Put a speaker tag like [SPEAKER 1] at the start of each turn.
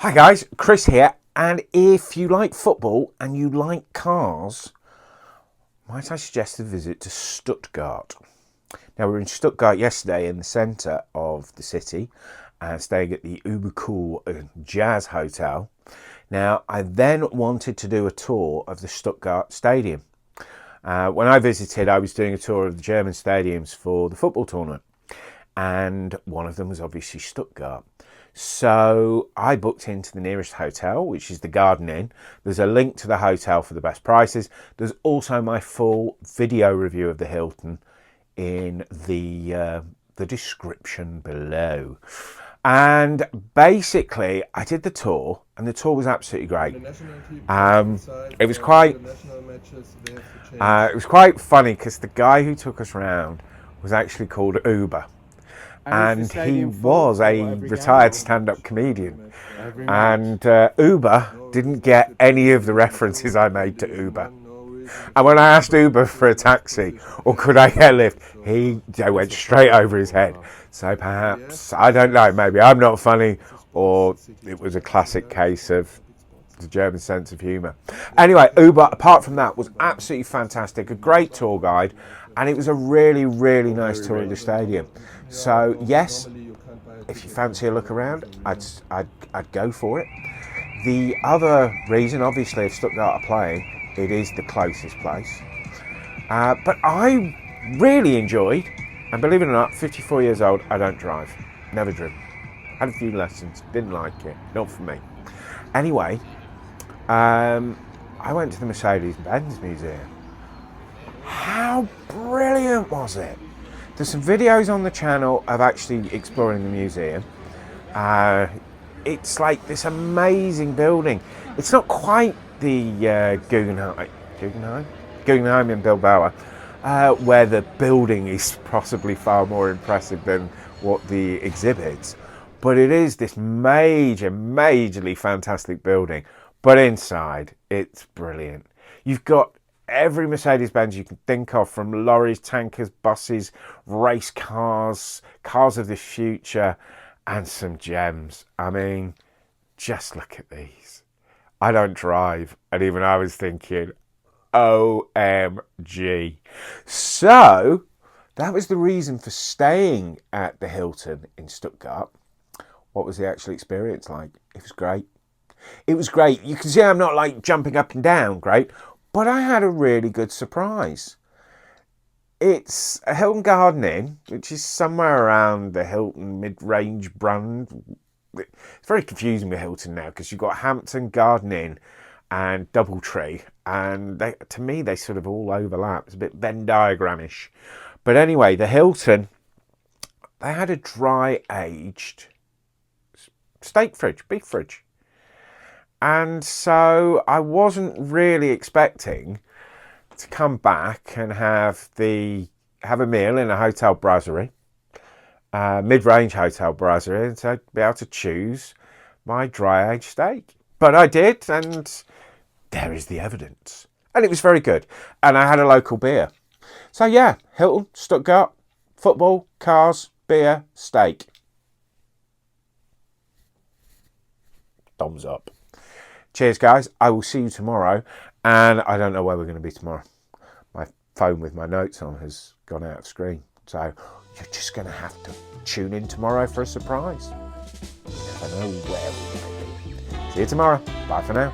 [SPEAKER 1] Hi guys, Chris here, and if you like football and you like cars, might I suggest a visit to Stuttgart. Now, we were in Stuttgart yesterday in the centre of the city, staying at the uber cool Jazz Hotel. Now, I then wanted to do a tour of the Stuttgart Stadium. When I visited, I was doing a tour of the German stadiums for the football tournament, and one of them was obviously Stuttgart. So I booked into the nearest hotel, which is the Garden Inn. There's a link to the hotel for the best prices. There's also my full video review of the Hilton in the description below. And basically, I did the tour, and the tour was absolutely great. It was quite funny because the guy who took us around was actually called Uber. And he was a retired stand-up comedian. And Uber didn't get any of the references I made to Uber. And when I asked Uber for a taxi, or could I get a lift, they went straight over his head. So perhaps, I don't know, maybe I'm not funny, or it was a classic case of the German sense of humour. Anyway, Uber, apart from that, was absolutely fantastic. A great tour guide, and it was a really, really nice tour of the stadium. So yes, if you fancy a look around, I'd go for it. The other reason, obviously, if Stuttgart are playing, it is the closest place. But I really enjoyed, and believe it or not, 54 years old, I don't drive. Never driven. Had a few lessons, didn't like it, not for me. Anyway, I went to the Mercedes-Benz Museum. How brilliant was it? There's some videos on the channel of actually exploring the museum. It's like this amazing building. It's not quite the Guggenheim in Bilbao, where the building is possibly far more impressive than what the exhibits. But it is this majorly fantastic building. But inside, it's brilliant. You've got every Mercedes-Benz you can think of, from lorries, tankers, buses, race cars, cars of the future, and some gems. I mean, just look at these. I don't drive, and even I was thinking, OMG. So, that was the reason for staying at the Hilton in Stuttgart. What was the actual experience like? It was great. It was great. You can see I'm not like jumping up and down, great. But I had a really good surprise. It's a Hilton Garden Inn, which is somewhere around the Hilton mid-range brand. It's very confusing with Hilton now, because you've got Hampton, Garden Inn and Doubletree. And to me, they sort of all overlap. It's a bit Venn diagramish. But anyway, the Hilton, they had a dry-aged steak fridge, beef fridge. And so I wasn't really expecting to come back and have a meal in a hotel brasserie, mid-range hotel brasserie, and to be able to choose my dry-aged steak. But I did, and there is the evidence. And it was very good. And I had a local beer. So yeah, Hilton, Stuttgart, football, cars, beer, steak. Thumbs up. Cheers, guys. I will see you tomorrow. And I don't know where we're going to be tomorrow. My phone with my notes on has gone out of screen. So you're just going to have to tune in tomorrow for a surprise. You never know where we're going to be. See you tomorrow. Bye for now.